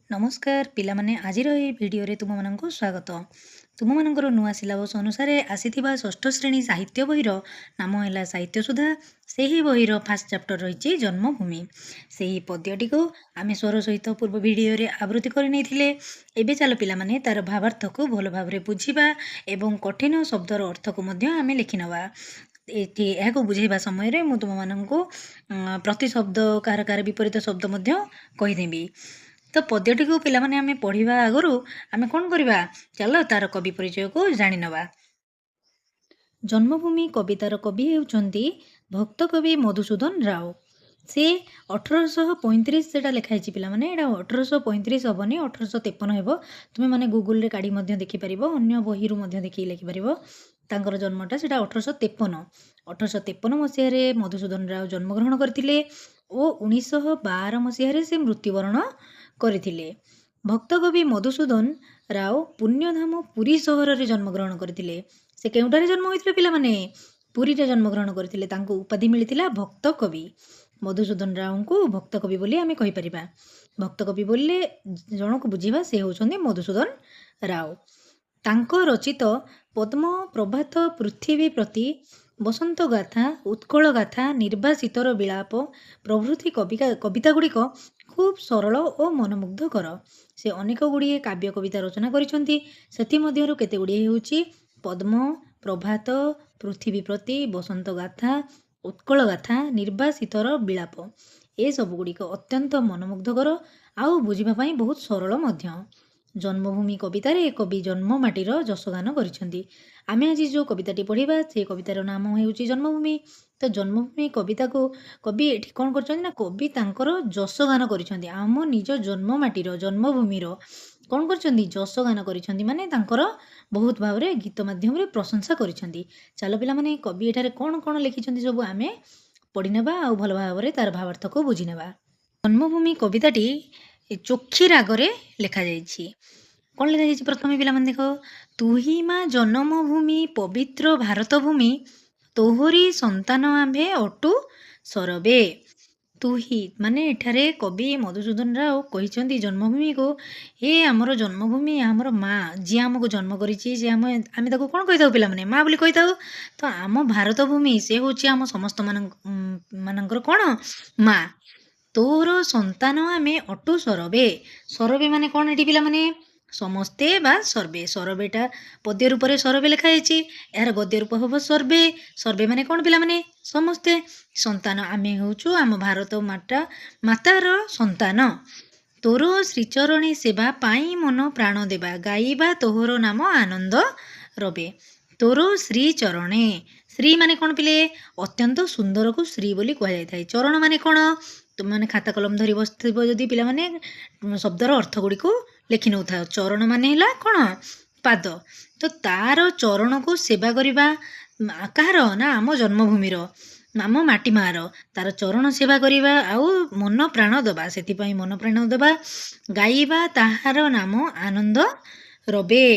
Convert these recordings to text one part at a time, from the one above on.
नमस्कार पिलामाने आजिर ए भिडियोरे तुमମାନଙ୍କୁ ସ୍ୱାଗତ। ତୁମମାନଙ୍କର ନୂଆ ସିଲାବସ୍ ଅନୁସାରେ ଆସିଥିବା ଷଷ୍ଠ ଶ୍ରେଣୀ ସାହିତ୍ୟ ବହିର ନାମ ହେଲା ସାହିତ୍ୟ ସୁଧା। ସେହି ବହିର ଫାର୍ଷ୍ଟ ଚାପ୍ଟର ରହିଛି ଜନ୍ମଭୂମି। ସେହି ପଦ୍ୟଟିକୁ ଆମେ ସ୍ୱର ସହିତ ପୂର୍ବ ଭିଡ଼ିଓରେ ଆବୃତ୍ତି କରି ନେଇଥିଲେ। ଏବେ ଚାଲ ପିଲାମାନେ ତାର ଭାବାର୍ଥକୁ ଭଲ ଭାବରେ ବୁଝିବା ଏବଂ କଠିନ ଶବ୍ଦର ଅର୍ଥକୁ ମଧ୍ୟ ଆମେ ଲେଖିନେବା। ଏହାକୁ ବୁଝେଇବା ସମୟରେ ମୁଁ ତୁମମାନଙ୍କୁ ପ୍ରତି ଶବ୍ଦ କାହାର କାହାର ବିପରୀତ ଶବ୍ଦ ମଧ୍ୟ କହିଦେବି। ତ ପଦ୍ୟଟିକୁ ପିଲାମାନେ ଆମେ ପଢ଼ିବା ଆଗରୁ ଆମେ କ'ଣ କରିବା, ଚାଲ ତାର କବି ପରିଚୟକୁ ଜାଣିନେବା। ଜନ୍ମଭୂମି କବିତାର କବି ହେଉଛନ୍ତି ଭକ୍ତ କବି ମଧୁସୂଦନ ରାଓ। ସେ 1835 ସେଟା ଲେଖା ହେଇଛି ପିଲାମାନେ, ଏଇଟା 1835 ହେବନି, 1853 ହେବ। ତୁମେମାନେ ଗୁଗୁଲରେ କାଢ଼ି ମଧ୍ୟ ଦେଖିପାରିବ, ଅନ୍ୟ ବହିରୁ ମଧ୍ୟ ଦେଖିକି ଲେଖିପାରିବ। ତାଙ୍କର ଜନ୍ମଟା ସେଟା 1853 ମସିହାରେ ମଧୁସୂଦନ ରାଓ ଜନ୍ମଗ୍ରହଣ କରିଥିଲେ ଓ 1912 ମସିହାରେ ସେ ମୃତ୍ୟୁବରଣ କରିଥିଲେ। ଭକ୍ତକବି ମଧୁସୂଦନ ରାଓ ପୁଣ୍ୟଧାମ ପୁରୀ ସହରରେ ଜନ୍ମଗ୍ରହଣ କରିଥିଲେ। ସେ କେଉଁଠାରେ ଜନ୍ମ ହୋଇଥିଲେ ପିଲାମାନେ? ପୁରୀରେ ଜନ୍ମଗ୍ରହଣ କରିଥିଲେ। ତାଙ୍କୁ ଉପାଧି ମିଳିଥିଲା ଭକ୍ତ କବି। ମଧୁସୂଦନ ରାଓଙ୍କୁ ଭକ୍ତ କବି ବୋଲି ଆମେ କହିପାରିବା। ଭକ୍ତ କବି ବୋଲିଲେ ଜଣକୁ ବୁଝିବା, ସେ ହେଉଛନ୍ତି ମଧୁସୂଦନ ରାଓ। ତାଙ୍କ ରଚିତ ପଦ୍ମ, ପ୍ରଭାତ, ପୃଥିବୀ ପ୍ରତି, ବସନ୍ତ ଗାଥା, ଉତ୍କଳ ଗାଥା, ନିର୍ବାସିତର ବିଳାପ ପ୍ରଭୃତି କବିତା ଗୁଡ଼ିକ ଖୁବ୍ ସରଳ ଓ ମନମୁଗ୍ଧକର। ସେ ଅନେକ ଗୁଡ଼ିଏ କାବ୍ୟ କବିତା ରଚନା କରିଛନ୍ତି। ସେଥିମଧ୍ୟରୁ କେତେ ଗୁଡ଼ିଏ ହେଉଛି ପଦ୍ମ, ପ୍ରଭାତ, ପୃଥିବୀ ପ୍ରତି, ବସନ୍ତ ଗାଥା, ଉତ୍କଳ ଗାଥା, ନିର୍ବାସିତର ବିଳାପ। ଏସବୁ ଗୁଡ଼ିକ ଅତ୍ୟନ୍ତ ମନମୁଗ୍ଧକର ଆଉ ବୁଝିବା ପାଇଁ ବହୁତ ସରଳ ମଧ୍ୟ। ଜନ୍ମଭୂମି କବିତାରେ କବି ଜନ୍ମ ମାଟିର ଯଶଗାନ କରିଛନ୍ତି। ଆମେ ଆଜି ଯେଉଁ କବିତାଟି ପଢ଼ିବା ସେ କବିତାର ନାମ ହେଉଛି ଜନ୍ମଭୂମି। ତ ଜନ୍ମଭୂମି କବିତାକୁ କବି ଏଠି କ'ଣ କରିଛନ୍ତି ନା, କବି ତାଙ୍କର ଯଶଗାନ କରିଛନ୍ତି। ଆମ ନିଜ ଜନ୍ମ ମାଟିର, ଜନ୍ମଭୂମିର କ'ଣ କରିଛନ୍ତି? ଯଶଗାନ କରିଛନ୍ତି, ମାନେ ତାଙ୍କର ବହୁତ ଭାବରେ ଗୀତ ମାଧ୍ୟମରେ ପ୍ରଶଂସା କରିଛନ୍ତି। ଚାଲ ପିଲାମାନେ କବି ଏଠାରେ କ'ଣ କ'ଣ ଲେଖିଛନ୍ତି ସବୁ ଆମେ ପଢ଼ିନେବା ଆଉ ଭଲ ଭାବରେ ତାର ଭାବାର୍ଥକୁ ବୁଝିନେବା। ଜନ୍ମଭୂମି କବିତାଟି ଚୋଖୀ ରାଗରେ ଲେଖାଯାଇଛି। କ'ଣ ଲେଖାଯାଇଛି ପ୍ରଥମେ ପିଲାମାନେ ଦେଖ, ତୁହି ମା ଜନ୍ମଭୂମି ପବିତ୍ର ଭାରତ ଭୂମି, ତୋହରି ସନ୍ତାନ ଆମ୍ଭେ ଅଟୁ ସରବେ। ତୁହି ମାନେ ଏଠାରେ କବି ମଧୁସୂଦନ ରାଓ କହିଛନ୍ତି ଜନ୍ମଭୂମିକୁ, ଏ ଆମର ଜନ୍ମଭୂମି, ଆମର ମା, ଯିଏ ଆମକୁ ଜନ୍ମ କରିଛି, ସେ ଆମେ ତାକୁ କ'ଣ କହିଥାଉ ପିଲାମାନେ? ମା ବୋଲି କହିଥାଉ। ତ ଆମ ଭାରତ ଭୂମି ସେ ହେଉଛି ଆମ ସମସ୍ତ ମାନଙ୍କର କ'ଣ? ମା। ତୋର ସନ୍ତାନ ଆମେ ଅଟୁ ସରବେ। ସରବେ ମାନେ କ'ଣ ଏଠି ପିଲାମାନେ? ସମସ୍ତେ ବା ସର୍ବେ। ସରବେଟା ପଦ୍ୟ ରୂପରେ ସରବେ ଲେଖା ହେଇଛି, ଏହାର ଗଦ୍ୟ ରୂପ ହେବ ସର୍ବେ। ସର୍ବେ ମାନେ କ'ଣ ପିଲାମାନେ? ସମସ୍ତେ। ସନ୍ତାନ ଆମେ ହେଉଛୁ ଆମ ଭାରତ ମାତାର ସନ୍ତାନ। ତୋର ଶ୍ରୀଚରଣୀ ସେବା ପାଇଁ ମନ ପ୍ରାଣ ଦେବା, ଗାଇବା ତୋହର ନାମ ଆନନ୍ଦ ରବେ। ତୋର ଶ୍ରୀଚରଣେ, ଶ୍ରୀ ମାନେ କ'ଣ ପିଲେ? ଅତ୍ୟନ୍ତ ସୁନ୍ଦରକୁ ଶ୍ରୀ ବୋଲି କୁହାଯାଇଥାଏ। ଚରଣ ମାନେ କ'ଣ? ତୁମେମାନେ ଖାତା କଲମ ଧରି ବସିଥିବ ଯଦି ପିଲାମାନେ ଶବ୍ଦର ଅର୍ଥ ଗୁଡ଼ିକୁ ଲେଖି ନେଉଥାଉ। ଚରଣ ମାନେ ହେଲା କ'ଣ? ପାଦ। ତ ତାର ଚରଣକୁ ସେବା କରିବା, କାହାର ନା? ଆମ ଜନ୍ମଭୂମିର, ଆମ ମାଟି ମାର। ତାର ଚରଣ ସେବା କରିବା ଆଉ ମନ ପ୍ରାଣ ଦେବା, ସେଥିପାଇଁ ମନ ପ୍ରାଣ ଦେବା। ଗାଇବା ତାହାର ନାମ ଆନନ୍ଦ ରବେ।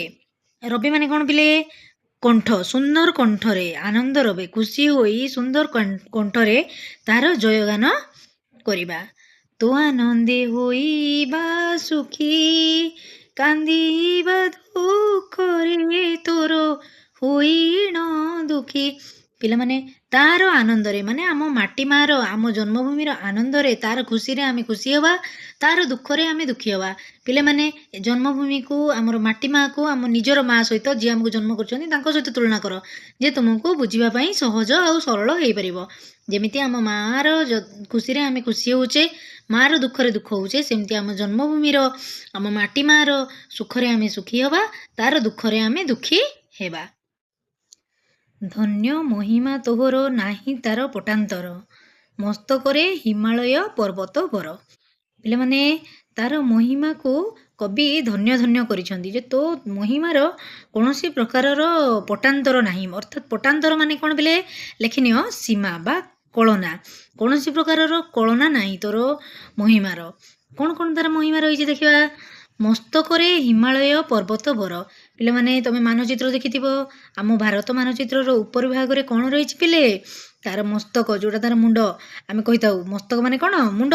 ରବେ ମାନେ କ'ଣ ପିଲେ? କଣ୍ଠ, ସୁନ୍ଦର କଣ୍ଠରେ ଆନନ୍ଦ ରବେ, ଖୁସି ହୋଇ ସୁନ୍ଦର କଣ୍ଠରେ ତାର ଜୟଗାନ କରିବା। ତୋ ଆନନ୍ଦେ ହୋଇବା ସୁଖୀ, କାନ୍ଦିବା ଦୁଃଖରେ ତୋର ହୋଇଣ ଦୁଃଖୀ। ପିଲାମାନେ ତାର ଆନନ୍ଦରେ ମାନେ ଆମ ମାଟି ମାର, ଆମ ଜନ୍ମଭୂମିର ଆନନ୍ଦରେ, ତାର ଖୁସିରେ ଆମେ ଖୁସି ହେବା, ତାର ଦୁଃଖରେ ଆମେ ଦୁଃଖୀ ହେବା। ପିଲାମାନେ ଜନ୍ମଭୂମିକୁ, ଆମର ମାଟି ମାକୁ ଆମ ନିଜର ମା ସହିତ, ଯିଏ ଆମକୁ ଜନ୍ମ କରିଛନ୍ତି ତାଙ୍କ ସହିତ ତୁଳନା କର, ଯେ ତୁମକୁ ବୁଝିବା ପାଇଁ ସହଜ ଆଉ ସରଳ ହେଇପାରିବ। ଯେମିତି ଆମ ମାଆର ଖୁସିରେ ଆମେ ଖୁସି ହେଉଛେ, ମାଆର ଦୁଃଖରେ ଦୁଃଖ ହେଉଛେ, ସେମିତି ଆମ ଜନ୍ମଭୂମିର, ଆମ ମାଟି ମାଆର ସୁଖରେ ଆମେ ସୁଖୀ ହେବା, ତାର ଦୁଃଖରେ ଆମେ ଦୁଃଖୀ ହେବା। ଧନ୍ୟ ମହିମା ତୋହର ନାହିଁ ତାର ପଟାନ୍ତର, ମସ୍ତକରେ ହିମାଳୟ ପର୍ବତ ବର। ପିଲାମାନେ ତାର ମହିମାକୁ କବି ଧନ୍ୟ ଧନ୍ୟ କରିଛନ୍ତି, ଯେ ତୋ ମହିମାର କୌଣସି ପ୍ରକାରର ପଟାନ୍ତର ନାହିଁ। ଅର୍ଥାତ୍ ପଟାନ୍ତର ମାନେ କ'ଣ ପିଲେ? ଲେଖିନିଅ, ସୀମା ବା କଳନା। କୌଣସି ପ୍ରକାରର କଳନା ନାହିଁ ତୋର ମହିମାର। କ'ଣ କ'ଣ ତାର ମହିମା ରହିଛି ଦେଖିବା। ମସ୍ତକରେ ହିମାଳୟ ପର୍ବତ ବର। ପିଲାମାନେ ତମେ ମାନଚିତ୍ର ଦେଖିଥିବ, ଆମ ଭାରତ ମାନଚିତ୍ରର ଉପର ଭାଗରେ କ'ଣ ରହିଛି ପିଲେ? ତାର ମସ୍ତକ, ଯେଉଁଟା ତାର ମୁଣ୍ଡ ଆମେ କହିଥାଉ। ମସ୍ତକ ମାନେ କ'ଣ? ମୁଣ୍ଡ।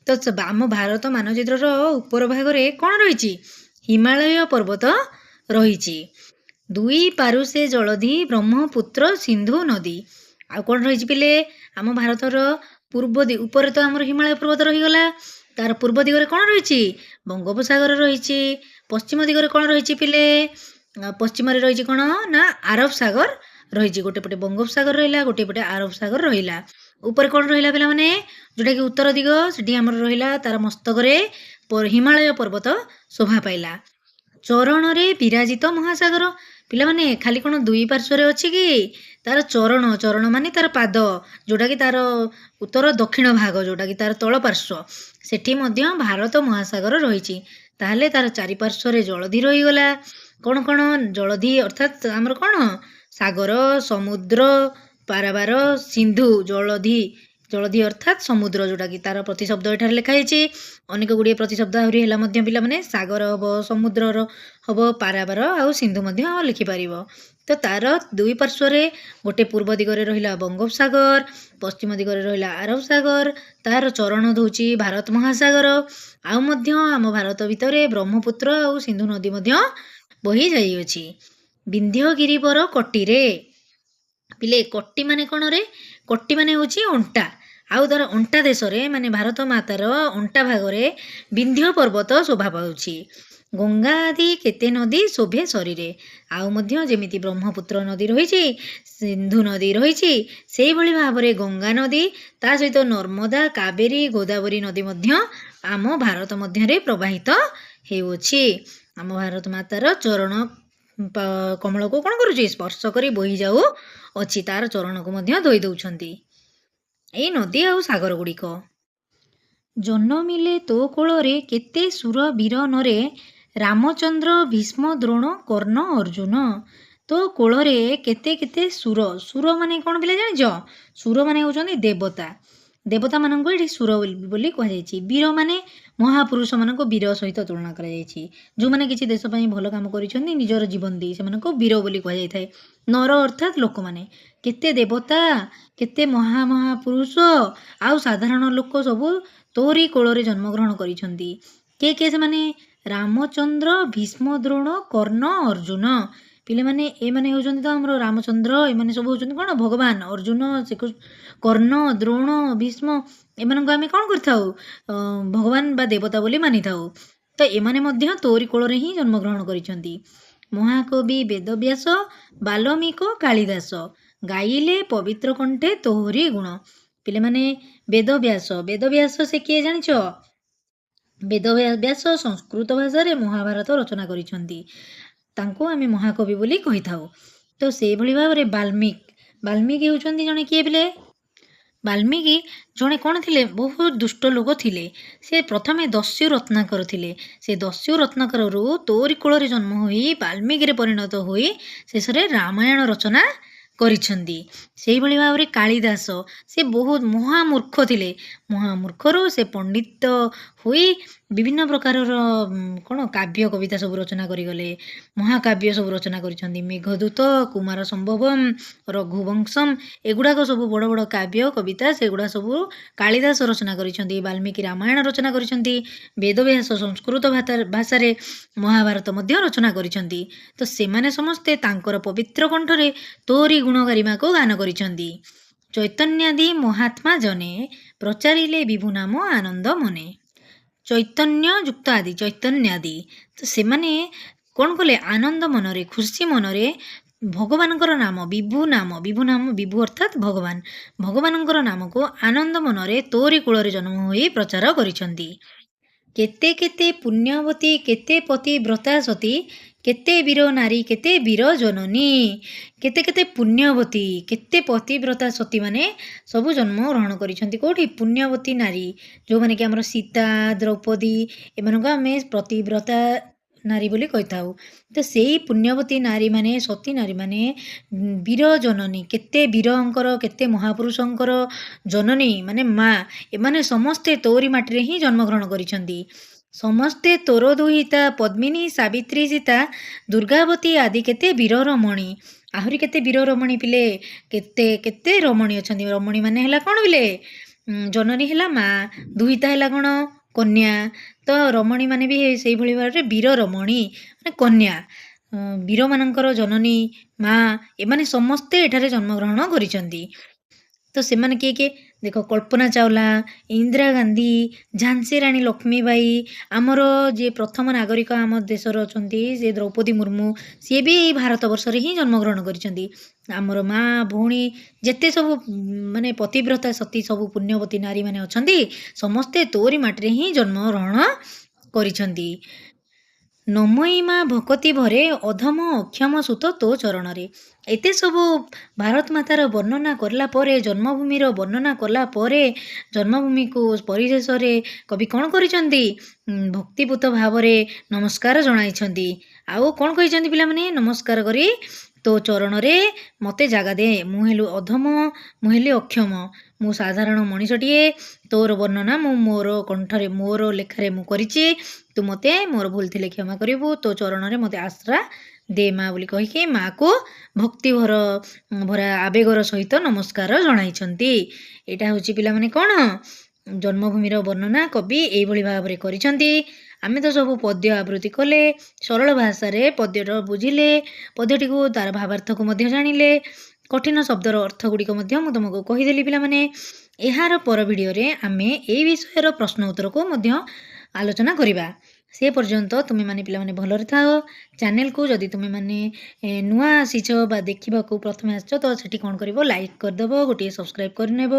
ତ ଆମ ଭାରତ ମାନଚିତ୍ରର ଉପର ଭାଗରେ କ'ଣ ରହିଛି? ହିମାଳୟ ପର୍ବତ ରହିଛି। ଦୁଇ ପାରୁଷେ ଜଳଧି ବ୍ରହ୍ମପୁତ୍ର ସିନ୍ଧୁ ନଦୀ। ଆଉ କ'ଣ ରହିଛି ପିଲେ? ଆମ ଭାରତର ପୂର୍ବ ଉପରେ ତ ଆମର ହିମାଳୟ ପର୍ବତ ରହିଗଲା, ତାର ପୂର୍ବ ଦିଗରେ କ'ଣ ରହିଛି? ବଙ୍ଗୋପସାଗର ରହିଛି। ପଶ୍ଚିମ ଦିଗରେ କ'ଣ ରହିଛି ପିଲେ? ପଶ୍ଚିମରେ ରହିଛି କ'ଣ ନା ଆରବ ସାଗର ରହିଛି। ଗୋଟେ ପଟେ ବଙ୍ଗୋପସାଗର ରହିଲା, ଗୋଟେ ପଟେ ଆରବ ସାଗର ରହିଲା। ଉପରେ କ'ଣ ରହିଲା ପିଲାମାନେ? ଯେଉଁଟାକି ଉତ୍ତର ଦିଗ, ସେଠି ଆମର ରହିଲା ତାର ମସ୍ତକରେ ହିମାଳୟ ପର୍ବତ ଶୋଭା ପାଇଲା। ଚରଣରେ ବିରାଜିତ ମହାସାଗର। ପିଲାମାନେ ଖାଲି କ'ଣ ଦୁଇ ପାର୍ଶ୍ୱରେ ଅଛି କି? ତାର ଚରଣ, ଚରଣ ମାନେ ତାର ପାଦ, ଯେଉଁଟାକି ତାର ଉତ୍ତର ଦକ୍ଷିଣ ଭାଗ, ଯେଉଁଟାକି ତାର ତଳ ପାର୍ଶ୍ୱ, ସେଠି ମଧ୍ୟ ଭାରତ ମହାସାଗର ରହିଛି। ତାହେଲେ ତାର ଚାରିପାର୍ଶ୍ୱରେ ଜଳଧି ରହିଗଲା। କ'ଣ କ'ଣ ଜଳଧି ଅର୍ଥାତ୍ ଆମର କ'ଣ? ସାଗର, ସମୁଦ୍ର, ପାରାବାର, ସିନ୍ଧୁ, ଜଳଧି। ଜଳଧି ଅର୍ଥାତ୍ ସମୁଦ୍ର, ଯେଉଁଟାକି ତାର ପ୍ରତିଶବ୍ଦ ଏଠାରେ ଲେଖା ହେଇଛି। ଅନେକ ଗୁଡ଼ିଏ ପ୍ରତିଶବ୍ଦ ଆହୁରି ହେଲା ମଧ୍ୟ ପିଲାମାନେ, ସାଗର ହେବ, ସମୁଦ୍ରର ହେବ, ପାରାବାର ଆଉ ସିନ୍ଧୁ ମଧ୍ୟ ଲେଖିପାରିବ। ତ ତାର ଦୁଇ ପାର୍ଶ୍ୱରେ ଗୋଟେ ପୂର୍ବ ଦିଗରେ ରହିଲା ବଙ୍ଗୋପସାଗର, ପଶ୍ଚିମ ଦିଗରେ ରହିଲା ଆରବ ସାଗର, ତାର ଚରଣ ଦେଉଛି ଭାରତ ମହାସାଗର। ଆଉ ମଧ୍ୟ ଆମ ଭାରତ ଭିତରେ ବ୍ରହ୍ମପୁତ୍ର ଆଉ ସିନ୍ଧୁ ନଦୀ ମଧ୍ୟ ବହି ଯାଇଅଛି। ବିନ୍ଧ୍ୟଗିରିବର କଟିରେ। ପିଲେ କଟି ମାନେ କ'ଣ ରେ? କଟି ମାନେ ହେଉଛି ଅଣ୍ଟା। ଆଉ ତାର ଅଣ୍ଟା ଦେଶରେ ମାନେ ଭାରତ ମାତାର ଅଣ୍ଟା ଭାଗରେ ବିନ୍ଧ୍ୟ ପର୍ବତ ଶୋଭା ପାଉଛି। ଗଙ୍ଗା ଆଦି କେତେ ନଦୀ ଶୋଭେ ଶରୀରେ। ଆଉ ମଧ୍ୟ ଯେମିତି ବ୍ରହ୍ମପୁତ୍ର ନଦୀ ରହିଛି, ସିନ୍ଧୁ ନଦୀ ରହିଛି, ସେଇଭଳି ଭାବରେ ଗଙ୍ଗା ନଦୀ, ତା ସହିତ ନର୍ମଦା, କାବେରୀ, ଗୋଦାବରୀ ନଦୀ ମଧ୍ୟ ଆମ ଭାରତ ମଧ୍ୟରେ ପ୍ରବାହିତ ହେଉଅଛି। ଆମ ଭାରତ ମାତାର ଚରଣ କମଳକୁ କ'ଣ କରୁଛି? ସ୍ପର୍ଶ କରି ବୋହି ଯାଉଅଛି, ତାର ଚରଣକୁ ମଧ୍ୟ ଧୋଇ ଦେଉଛନ୍ତି ଏଇ ନଦୀ ଆଉ ସାଗର ଗୁଡ଼ିକ। ଜନମିଲେ ତୋ କୋଳରେ କେତେ ସୁର ବୀର ନରେ, ରାମଚନ୍ଦ୍ର, ଭୀଷ୍ମ, ଦ୍ରୋଣ, କର୍ଣ୍ଣ, ଅର୍ଜୁନ। ତୋ କୋଳରେ କେତେ କେତେ ସୁର। ସୁର ମାନେ କ'ଣ ପିଲା ଜାଣିଛ? ସୁର ମାନେ ହେଉଛନ୍ତି ଦେବତା। ଦେବତାମାନଙ୍କୁ ଏଠି ସୁର ବୋଲି କୁହାଯାଇଛି। ବୀର ମାନେ ମହାପୁରୁଷମାନଙ୍କୁ ବୀର ସହିତ ତୁଳନା କରାଯାଇଛି। ଯେଉଁମାନେ କିଛି ଦେଶ ପାଇଁ ଭଲ କାମ କରିଛନ୍ତି, ନିଜର ଜୀବନ ଦେଇ, ସେମାନଙ୍କୁ ବୀର ବୋଲି କୁହାଯାଇଥାଏ। ନର ଅର୍ଥାତ୍ ଲୋକମାନେ। କେତେ ଦେବତା, କେତେ ମହାପୁରୁଷ ଆଉ ସାଧାରଣ ଲୋକ ସବୁ ତୋରି କୋଳରେ ଜନ୍ମଗ୍ରହଣ କରିଛନ୍ତି। କିଏ କିଏ ସେମାନେ? ରାମଚନ୍ଦ୍ର, ଭୀଷ୍ମ, ଦ୍ରୋଣ, କର୍ଣ୍ଣ, ଅର୍ଜୁନ। ପିଲାମାନେ ଏମାନେ ହେଉଛନ୍ତି ତ ଆମର ରାମଚନ୍ଦ୍ର, ଏମାନେ ସବୁ ହେଉଛନ୍ତି କ'ଣ? ଭଗବାନ। ଅର୍ଜୁନ, କର୍ଣ୍ଣ, ଦ୍ରୋଣ, ଭୀଷ୍ମ, ଏମାନଙ୍କୁ ଆମେ କ'ଣ କରିଥାଉ? ଭଗବାନ ବା ଦେବତା ବୋଲି ମାନିଥାଉ। ତ ଏମାନେ ମଧ୍ୟ ତୋରି କୋଳରେ ହିଁ ଜନ୍ମଗ୍ରହଣ କରିଛନ୍ତି। ମହାକବି ବେଦବ୍ୟାସ, ବାଲ୍ମୀକ, କାଳିଦାସ, ଗାଇଲେ ପବିତ୍ର କଣ୍ଠେ ତୋହରି ଗୁଣ। ପିଲାମାନେ ବେଦବ୍ୟାସ, ବେଦବ୍ୟାସ ସେ କିଏ ଜାଣିଛ? ବେଦବ୍ୟାସ ସଂସ୍କୃତ ଭାଷାରେ ମହାଭାରତ ରଚନା କରିଛନ୍ତି। ତାଙ୍କୁ ଆମେ ମହାକବି ବୋଲି କହିଥାଉ। ତ ସେଇଭଳି ଭାବରେ ବାଲ୍ମୀକି ହେଉଛନ୍ତି ଜଣେ କିଏ ପିଲେ? ବାଲ୍ମୀକି ଜଣେ କ'ଣ ଥିଲେ? ବହୁତ ଦୁଷ୍ଟ ଲୋକ ଥିଲେ। ସେ ପ୍ରଥମେ ଦସ୍ୟୁ ରତ୍ନାକର ଥିଲେ। ସେ ଦସ୍ୟୁ ରତ୍ନାକରରୁ ତୋରି କୋଳରେ ଜନ୍ମ ହୋଇ ବାଲ୍ମୀକିରେ ପରିଣତ ହୋଇ ଶେଷରେ ରାମାୟଣ ରଚନା କରିଛନ୍ତି। ସେଇଭଳି ଭାବରେ କାଳିଦାସ, ସେ ବହୁତ ମହାମୂର୍ଖ ଥିଲେ। ମହାମୂର୍ଖରୁ ସେ ପଣ୍ଡିତ ହୋଇ ବିଭିନ୍ନ ପ୍ରକାରର କ'ଣ କାବ୍ୟ କବିତା ସବୁ ରଚନା କରିଗଲେ। ମହାକାବ୍ୟ ସବୁ ରଚନା କରିଛନ୍ତି। ମେଘଦୂତ, କୁମାର ସମ୍ଭବମ୍, ରଘୁବଂଶମ୍, ଏଗୁଡ଼ାକ ସବୁ ବଡ଼ ବଡ଼ କାବ୍ୟ କବିତା, ସେଗୁଡ଼ା ସବୁ କାଳିଦାସ ରଚନା କରିଛନ୍ତି। ବାଲ୍ମୀକି ରାମାୟଣ ରଚନା କରିଛନ୍ତି। ବେଦବ୍ୟାସ ସଂସ୍କୃତ ଭାଷାରେ ମହାଭାରତ ମଧ୍ୟ ରଚନା କରିଛନ୍ତି। ତ ସେମାନେ ସମସ୍ତେ ତାଙ୍କର ପବିତ୍ର କଣ୍ଠରେ ତୋରି ଗୁଣ ଗାରିମାକୁ ଗାନ କରିଛନ୍ତି। ଚୈତନ୍ୟାଦି ମହାତ୍ମା ଜନେ, ପ୍ରଚାରିଲେ ବିଭୁ ନାମ ଆନନ୍ଦ ମନେ। ଚୈତନ୍ୟ ଯୁକ୍ତ ଆଦି, ଚୈତନ୍ୟାଦି, ତ ସେମାନେ କ'ଣ କଲେ? ଆନନ୍ଦ ମନରେ, ଖୁସି ମନରେ ଭଗବାନଙ୍କର ନାମ, ବିଭୁ ଅର୍ଥାତ୍ ଭଗବାନ, ଭଗବାନଙ୍କର ନାମକୁ ଆନନ୍ଦ ମନରେ ତୋରି କୂଳରେ ଜନ୍ମ ହୋଇ ପ୍ରଚାର କରିଛନ୍ତି। କେତେ କେତେ ପୁଣ୍ୟବତୀ, କେତେ ପତିବ୍ରତା ସତୀ, କେତେ ବୀର ନାରୀ, କେତେ ବୀର ଜନନୀ। କେତେ କେତେ ପୁଣ୍ୟବତୀ, କେତେ ପତିବ୍ରତା ସତୀ ମାନେ ସବୁ ଜନ୍ମଗ୍ରହଣ କରିଛନ୍ତି। କେଉଁଠି? ପୁଣ୍ୟବତୀ ନାରୀ, ଯେଉଁମାନେ କି ଆମର ସୀତା, ଦ୍ରୌପଦୀ, ଏମାନଙ୍କୁ ଆମେ ପତିବ୍ରତା ନାରୀ ବୋଲି କହିଥାଉ। ତ ସେଇ ପୁଣ୍ୟବତୀ ନାରୀମାନେ, ସତୀ ନାରୀମାନେ, ବୀର ଜନନୀ, କେତେ ବୀରଙ୍କର, କେତେ ମହାପୁରୁଷଙ୍କର ଜନନୀ ମାନେ ମା, ଏମାନେ ସମସ୍ତେ ତୋରି ମାଟିରେ ହିଁ ଜନ୍ମଗ୍ରହଣ କରିଛନ୍ତି। ସମସ୍ତେ ତୋର ଦୁହିତା, ପଦ୍ମିନୀ, ସାବିତ୍ରୀ, ସୀତା, ଦୁର୍ଗାବତୀ ଆଦି କେତେ ବୀର ରମଣୀ। ଆହୁରି କେତେ ବୀର ରମଣୀ ପିଲେ, କେତେ କେତେ ରମଣୀ ଅଛନ୍ତି। ରମଣୀ ମାନେ ହେଲା କ'ଣ ପିଲେ? ଜନନୀ ହେଲା ମା, ଦୁହିତା ହେଲା କ'ଣ କନ୍ୟା। ତ ରମଣୀମାନେ ବି ସେଇଭଳି ଭାବରେ ବୀର ରମଣୀ ମାନେ କନ୍ୟା। ବୀରମାନଙ୍କର ଜନନୀ ମା, ଏମାନେ ସମସ୍ତେ ଏଠାରେ ଜନ୍ମଗ୍ରହଣ କରିଛନ୍ତି। ତ ସେମାନେ କିଏ କିଏ ଦେଖ, କଳ୍ପନା ଚାୱଲା, ଇନ୍ଦିରା ଗାନ୍ଧୀ, ଝାନ୍ସୀ ରାଣୀ ଲକ୍ଷ୍ମୀବାଇ, ଆମର ଯିଏ ପ୍ରଥମ ନାଗରିକ ଆମ ଦେଶର ଅଛନ୍ତି ସେ ଦ୍ରୌପଦୀ ମୁର୍ମୁ, ସିଏ ବି ଏଇ ଭାରତ ବର୍ଷରେ ହିଁ ଜନ୍ମଗ୍ରହଣ କରିଛନ୍ତି। ଆମର ମା ଭଉଣୀ ଯେତେ ସବୁ ମାନେ ପତିବ୍ରତା ସତୀ ସବୁ ପୁଣ୍ୟବତୀ ନାରୀମାନେ ଅଛନ୍ତି ସମସ୍ତେ ତୋରି ମାଟିରେ ହିଁ ଜନ୍ମଗ୍ରହଣ କରିଛନ୍ତି। ନମଇ ମା ଭକତି ଭରେ ଅଧମ ଅକ୍ଷମ ସୁତ ତୋ ଚରଣରେ। ଏତେ ସବୁ ଭାରତ ମାତାର ବର୍ଣ୍ଣନା କଲା ପରେ, ଜନ୍ମଭୂମିର ବର୍ଣ୍ଣନା କଲା ପରେ, ଜନ୍ମଭୂମିକୁ ପରିଶେଷରେ କବି କ'ଣ କରିଛନ୍ତି? ଭକ୍ତିପୂତ ଭାବରେ ନମସ୍କାର ଜଣାଇଛନ୍ତି। ଆଉ କ'ଣ କହିଛନ୍ତି ପିଲାମାନେ? ନମସ୍କାର କରି ତୋ ଚରଣରେ ମୋତେ ଜାଗା ଦେ। ମୁଁ ହେଲୁ ଅଧମ, ମୁଁ ହେଲି ଅକ୍ଷମ, ମୁଁ ସାଧାରଣ ମଣିଷଟିଏ। ତୋର ବର୍ଣ୍ଣନା ମୁଁ ମୋର କଣ୍ଠରେ, ମୋର ଲେଖାରେ ମୁଁ କରିଛି। ତୁ ମୋତେ ମୋର ଭୁଲ ଥିଲେ କ୍ଷମା କରିବୁ। ତୋ ଚରଣରେ ମୋତେ ଆଶ୍ରା ଦେ ମା ବୋଲି କହିକି ମାକୁ ଭରା ଆବେଗର ସହିତ ନମସ୍କାର ଜଣାଇଛନ୍ତି। ଏଇଟା ହେଉଛି ପିଲାମାନେ କ'ଣ? ଜନ୍ମଭୂମିର ବର୍ଣ୍ଣନା କବି ଏଇଭଳି ଭାବରେ କରିଛନ୍ତି। ଆମେ ତ ସବୁ ପଦ୍ୟ ଆବୃତ୍ତି କଲେ, ସରଳ ଭାଷାରେ ପଦ୍ୟର ବୁଝିଲେ, ପଦ୍ୟଟିକୁ ତାର ଭାବାର୍ଥକୁ ମଧ୍ୟ ଜାଣିଲେ, କଠିନ ଶବ୍ଦର ଅର୍ଥ ଗୁଡ଼ିକ ମଧ୍ୟ ମୁଁ ତୁମକୁ କହିଦେଲି ପିଲାମାନେ। ଏହାର ପର ଭିଡ଼ିଓରେ ଆମେ ଏଇ ବିଷୟର ପ୍ରଶ୍ନ ଉତ୍ତରକୁ ମଧ୍ୟ ଆଲୋଚନା କରିବା। ସେ ପର୍ଯ୍ୟନ୍ତ ତୁମେମାନେ ପିଲାମାନେ ଭଲରେ ଥାଅ। ଚ୍ୟାନେଲକୁ ଯଦି ତୁମେମାନେ ନୂଆ ଆସିଛ ବା ଦେଖିବାକୁ ପ୍ରଥମେ ଆସିଛ ତ ସେଠି କ'ଣ କରିବ? ଲାଇକ୍ କରିଦେବ, ଗୋଟିଏ ସବସ୍କ୍ରାଇବ୍ କରିନେବ,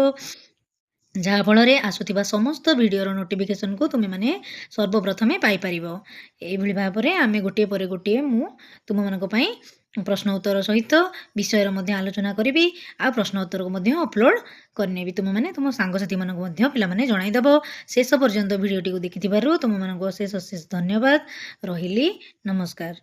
ଯାହାଫଳରେ ଆସୁଥିବା ସମସ୍ତ ଭିଡ଼ିଓର ନୋଟିଫିକେସନ୍କୁ ତୁମେମାନେ ସର୍ବପ୍ରଥମେ ପାଇପାରିବ। ଏଇଭଳି ଭାବରେ ଆମେ ଗୋଟିଏ ପରେ ଗୋଟିଏ ମୁଁ ତୁମମାନଙ୍କ ପାଇଁ ପ୍ରଶ୍ନ ଉତ୍ତର ସହିତ ବିଷୟର ମଧ୍ୟ ଆଲୋଚନା କରିବି। ଆଉ ପ୍ରଶ୍ନ ଉତ୍ତରକୁ ମଧ୍ୟ ଅପଲୋଡ଼ କରିନେବି। ତୁମମାନେ ତୁମ ସାଙ୍ଗସାଥିମାନଙ୍କୁ ମଧ୍ୟ ପିଲାମାନେ ଜଣାଇଦେବ। ଶେଷ ପର୍ଯ୍ୟନ୍ତ ଭିଡ଼ିଓଟିକୁ ଦେଖିଥିବାରୁ ତୁମମାନଙ୍କୁ ଅଶେଷ ଅଶେଷ ଧନ୍ୟବାଦ। ରହିଲି, ନମସ୍କାର।